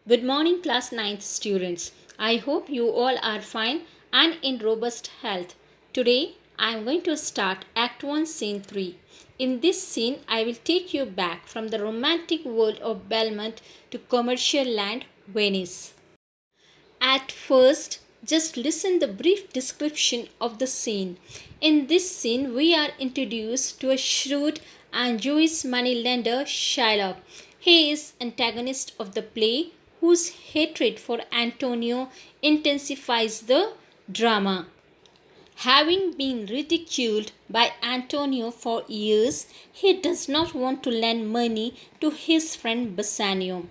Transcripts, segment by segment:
Good morning, class 9th students. I hope you all are fine and in robust health. Today, I am going to start Act 1, Scene 3. In this scene, I will take you back from the romantic world of Belmont to commercial land, Venice. At first, just listen the brief description of the scene. In this scene, we are introduced to a shrewd and Jewish moneylender, Shylock. He is antagonist of the play, whose hatred for Antonio intensifies the drama. Having been ridiculed by Antonio for years, he does not want to lend money to his friend Bassanio.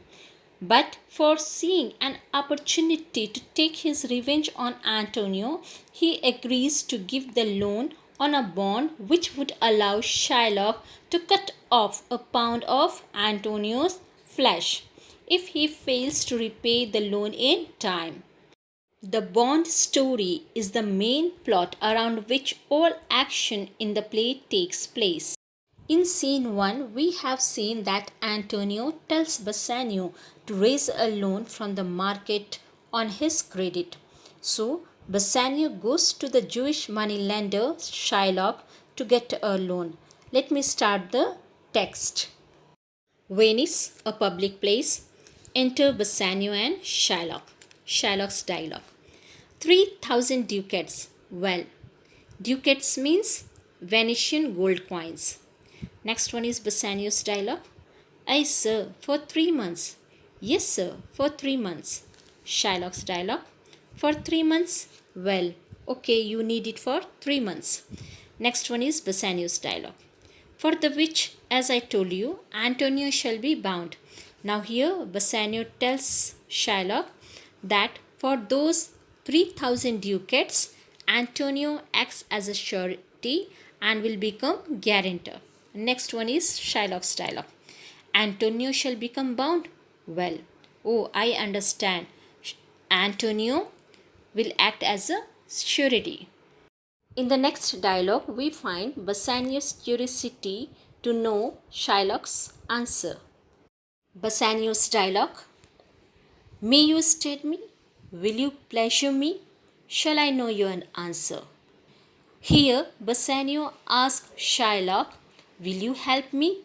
But foreseeing an opportunity to take his revenge on Antonio, he agrees to give the loan on a bond which would allow Shylock to cut off a pound of Antonio's flesh if he fails to repay the loan in time. The Bond story is the main plot around which all action in the play takes place. In scene 1, we have seen that Antonio tells Bassanio to raise a loan from the market on his credit. So, Bassanio goes to the Jewish moneylender Shylock to get a loan. Let me start the text. Venice, a public place. Enter Bassanio and Shylock. Shylock's dialogue. 3,000 ducats. Well, ducats means Venetian gold coins. Next one is Bassanio's dialogue. Aye, sir, for 3 months. Yes, sir, for 3 months. Shylock's dialogue. For 3 months? Well, okay, you need it for 3 months. Next one is Bassanio's dialogue. For the which, as I told you, Antonio shall be bound. Now here Bassanio tells Shylock that for those 3,000 ducats, Antonio acts as a surety and will become guarantor. Next one is Shylock's dialogue. Antonio shall become bound? Well, oh, I understand. Antonio will act as a surety. In the next dialogue, we find Bassanio's curiosity to know Shylock's answer. Bassanio's dialogue. May you state me? Will you pleasure me? Shall I know your answer? Here, Bassanio asks Shylock, will you help me?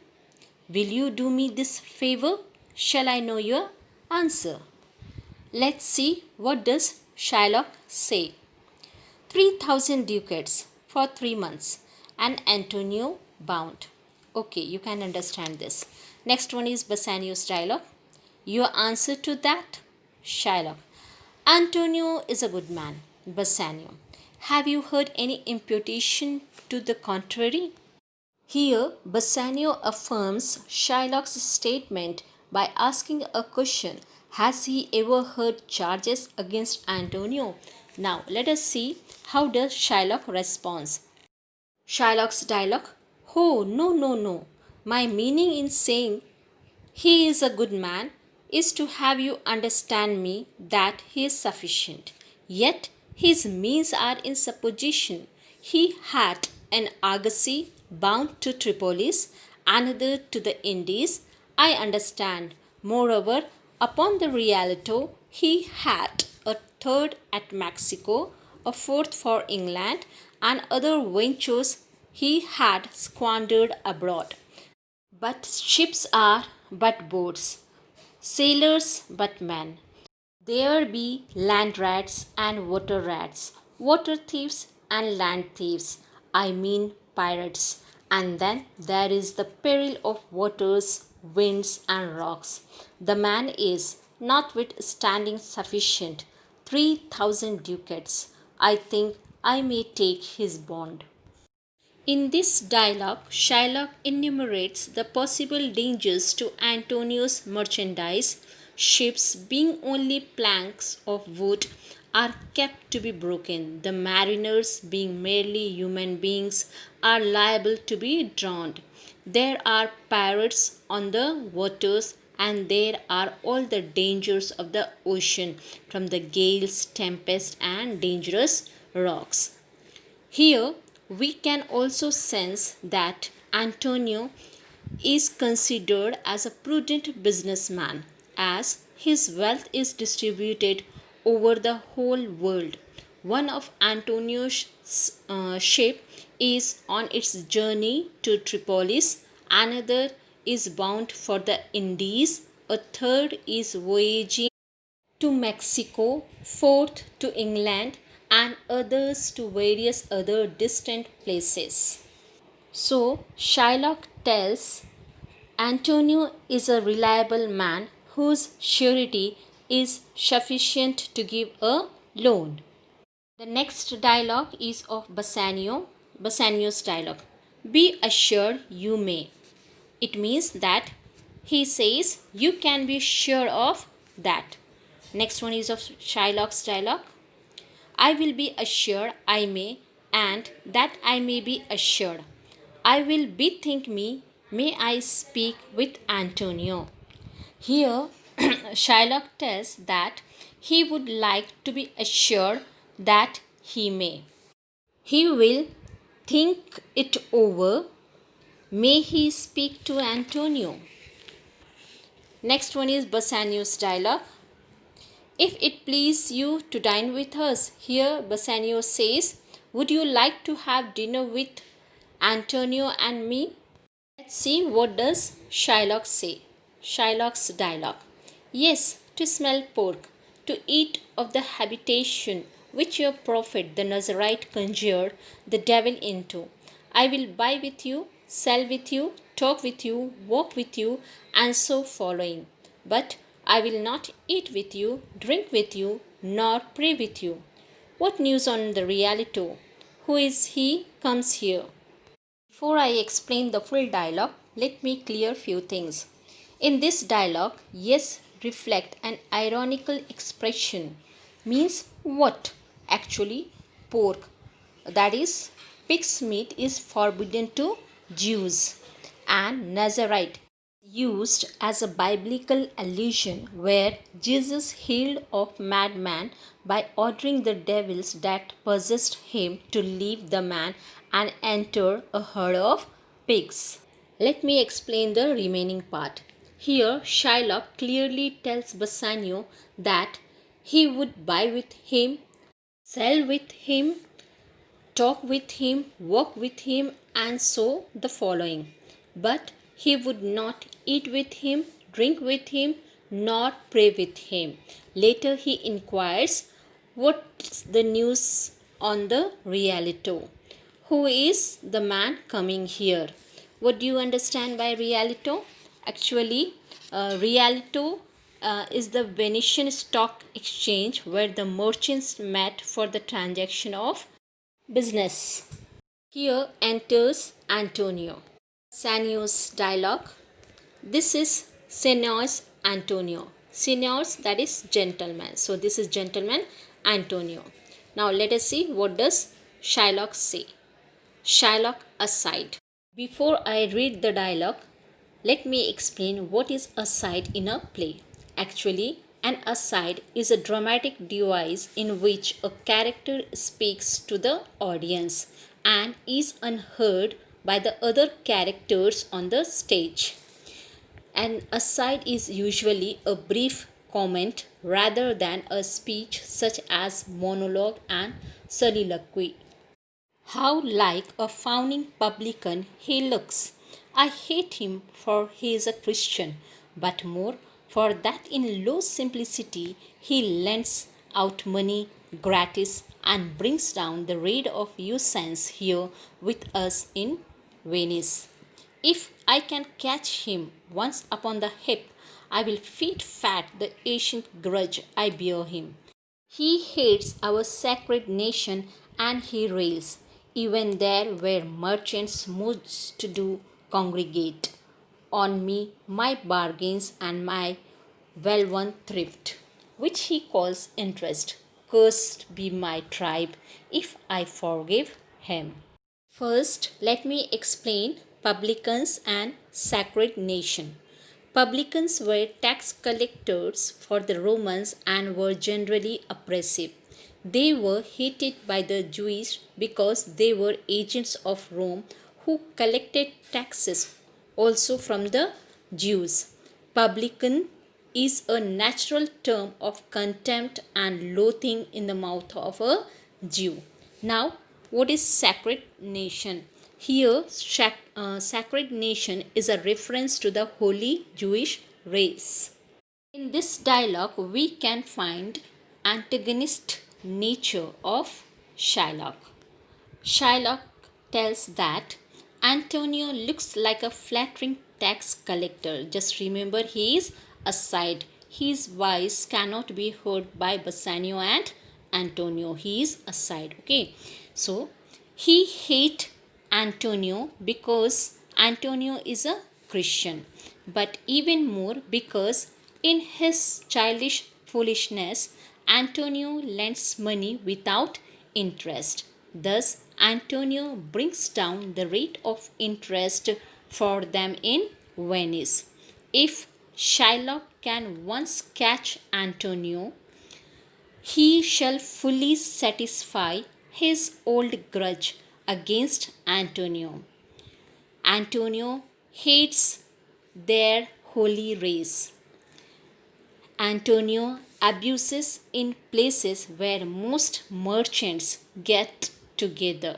Will you do me this favor? Shall I know your answer? Let's see what does Shylock say. 3,000 ducats for 3 months and Antonio bound. Okay, you can understand this. Next one is Bassanio's dialogue. Your answer to that? Shylock. Antonio is a good man. Bassanio. Have you heard any imputation to the contrary? Here, Bassanio affirms Shylock's statement by asking a question. Has he ever heard charges against Antonio? Now, let us see how does Shylock responds. Shylock's dialogue. Oh, no, no, no. My meaning in saying he is a good man is to have you understand me that he is sufficient. Yet his means are in supposition. He had an argosy bound to Tripolis, another to the Indies. I understand. Moreover, upon the Rialto, he had a third at Mexico, a fourth for England, and other ventures he had squandered abroad. But ships are but boats, sailors but men. There be land rats and water rats, water thieves and land thieves, I mean pirates. And then there is the peril of waters, winds, and rocks. The man is, notwithstanding sufficient, 3,000 ducats. I think I may take his bond. In this dialogue, Shylock enumerates the possible dangers to Antonio's merchandise. Ships, being only planks of wood, are kept to be broken. The mariners, being merely human beings, are liable to be drowned. There are pirates on the waters, and there are all the dangers of the ocean, from the gales, tempest, and dangerous rocks. Here, we can also sense that Antonio is considered as a prudent businessman, as his wealth is distributed over the whole world. One of Antonio's ship is on its journey to Tripolis, another is bound for the Indies, a third is voyaging to Mexico, fourth to England, and others to various other distant places. So Shylock tells Antonio is a reliable man whose surety is sufficient to give a loan. The next dialogue is of Bassanio's dialogue. Be assured you may. It means that he says you can be sure of that. Next one is of Shylock's dialogue. I will be assured I may, and that I may be assured. I will bethink me, may I speak with Antonio. Here, Shylock tells that he would like to be assured that he may. He will think it over. May he speak to Antonio. Next one is Bassanio's dialogue. If it please you to dine with us, here Bassanio says, would you like to have dinner with Antonio and me? Let's see what does Shylock say. Shylock's dialogue. Yes, to smell pork, to eat of the habitation which your prophet the Nazarite conjured the devil into. I will buy with you, sell with you, talk with you, walk with you, and so following. But I will not eat with you, drink with you, nor pray with you. What news on the Realito? Who is he comes here? Before I explain the full dialogue, let me clear few things. In this dialogue, yes reflect an ironical expression means what? Actually, pork, that is, pig's meat is forbidden to Jews, and Nazarite used as a biblical allusion where Jesus healed a madman by ordering the devils that possessed him to leave the man and enter a herd of pigs. Let me explain the remaining part. Here, Shylock clearly tells Bassanio that he would buy with him, sell with him, talk with him, walk with him, and so the following. But he would not eat with him, drink with him, nor pray with him. Later he inquires, what's the news on the Realito? Who is the man coming here? What do you understand by Realito? Actually, Realito is the Venetian stock exchange where the merchants met for the transaction of business. Here enters Antonio. Bassanio's dialogue. This is Señor Antonio. Señor, that is gentleman. So this is gentleman Antonio. Now let us see what does Shylock say. Shylock aside. Before I read the dialogue, let me explain what is aside in a play. Actually, an aside is a dramatic device in which a character speaks to the audience and is unheard by the other characters on the stage. An aside is usually a brief comment rather than a speech such as monologue and soliloquy. How like a fawning publican he looks! I hate him for he is a Christian, but more for that in low simplicity he lends out money gratis and brings down the raid of usance here with us in Venice. If I can catch him once upon the hip, I will feed fat the ancient grudge I bear him. He hates our sacred nation and he rails, even there where merchants most do congregate, on me my bargains and my well won thrift, which he calls interest. Cursed be my tribe if I forgive him. First, let me explain publicans and sacred nation. Publicans were tax collectors for the Romans and were generally oppressive. They were hated by the Jews because they were agents of Rome who collected taxes also from the Jews. Publican is a natural term of contempt and loathing in the mouth of a Jew. Now, what is sacred nation? Here, sacred nation is a reference to the holy Jewish race. In this dialogue, we can find antagonist nature of Shylock. Shylock tells that Antonio looks like a flattering tax collector. Just remember, he is aside. His voice cannot be heard by Bassanio and Antonio. He is aside. Okay. So he hate Antonio because Antonio is a Christian, but even more because in his childish foolishness, Antonio lends money without interest. Thus, Antonio brings down the rate of interest for them in Venice. If Shylock can once catch Antonio, he shall fully satisfy his old grudge against Antonio. Antonio hates their holy race. Antonio abuses in places where most merchants get together.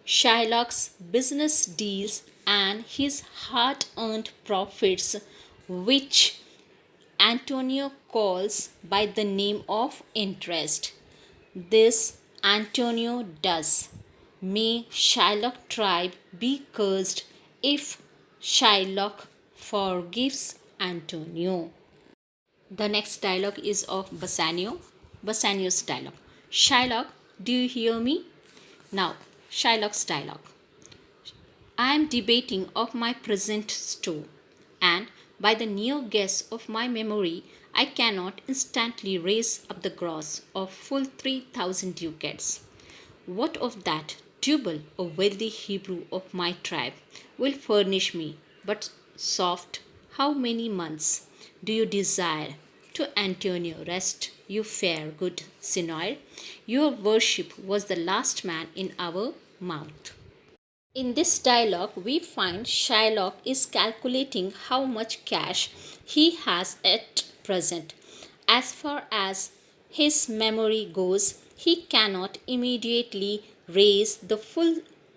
Shylock's business deals and his hard earned profits, which Antonio calls by the name of interest. This Antonio does. May Shylock tribe be cursed if Shylock forgives Antonio. The next dialogue is of Bassanio. Bassanio's dialogue. Shylock, do you hear me? Now, Shylock's dialogue. I am debating of my present store, and by the near guess of my memory, I cannot instantly raise up the gross of full 3,000 ducats. What of that? Tubal, a wealthy Hebrew of my tribe, will furnish me. But soft, how many months do you desire? To Antonio, rest you fair, good Sinoir. Your worship was the last man in our mouth. In this dialogue, we find Shylock is calculating how much cash he has at present. As far as his memory goes, he cannot immediately raise the full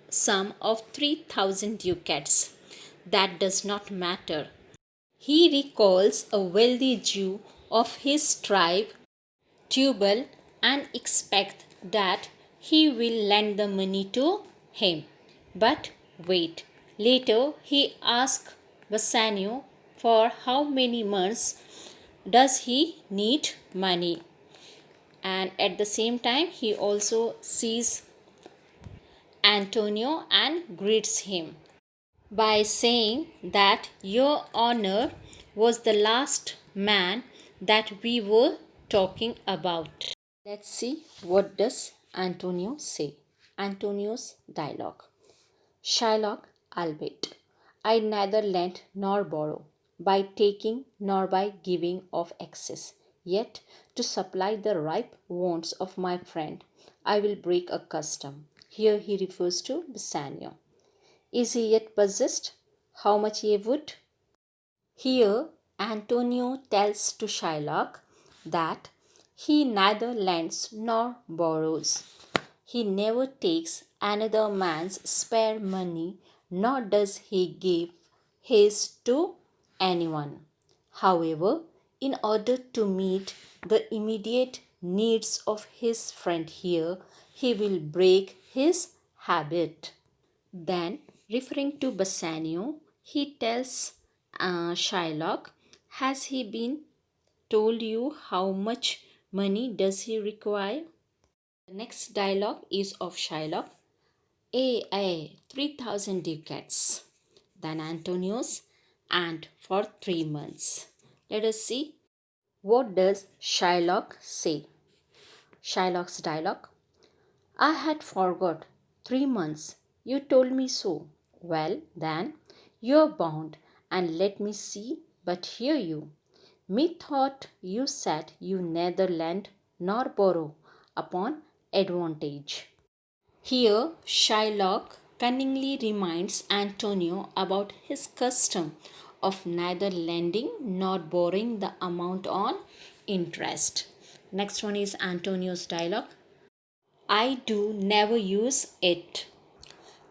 sum of 3,000 ducats. That does not matter. He recalls a wealthy Jew of his tribe, Tubal, and expects that he will lend the money to him. But wait, later he asks Bassanio for how many months does he need money, and at the same time he also sees Antonio and greets him by saying that your honor was the last man that we were talking about. Let's see what does Antonio say. Antonio's dialogue. Shylock, albeit I neither lend nor borrow, by taking nor by giving of excess. Yet, to supply the ripe wants of my friend, I will break a custom. Here he refers to Bassanio. Is he yet possessed? How much ye would? Here Antonio tells to Shylock that he neither lends nor borrows. He never takes another man's spare money, nor does he give his to anyone. However, in order to meet the immediate needs of his friend here, he will break his habit. Then, referring to Bassanio, he tells Shylock, has he been told you how much money does he require? The next dialogue is of Shylock. 3,000 ducats. Then Antonius, and for 3 months. Let us see what does Shylock say. Shylock's dialogue. I had forgot 3 months. You told me so. Well, then, you're bound, and let me see but hear you. Methought you said you neither lend nor borrow upon advantage. Here, Shylock cunningly reminds Antonio about his custom of neither lending nor borrowing the amount on interest. Next one is Antonio's dialogue. I do never use it.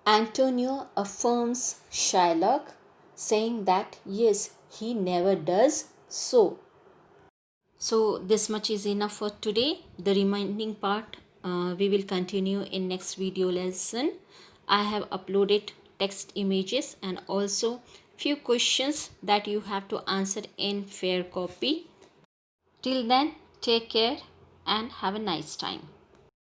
Antonio affirms Shylock, saying that yes, he never does so. So this much is enough for today. The remaining part we will continue in next video lesson. I have uploaded text images and also few questions that you have to answer in fair copy. Till then, take care and have a nice time.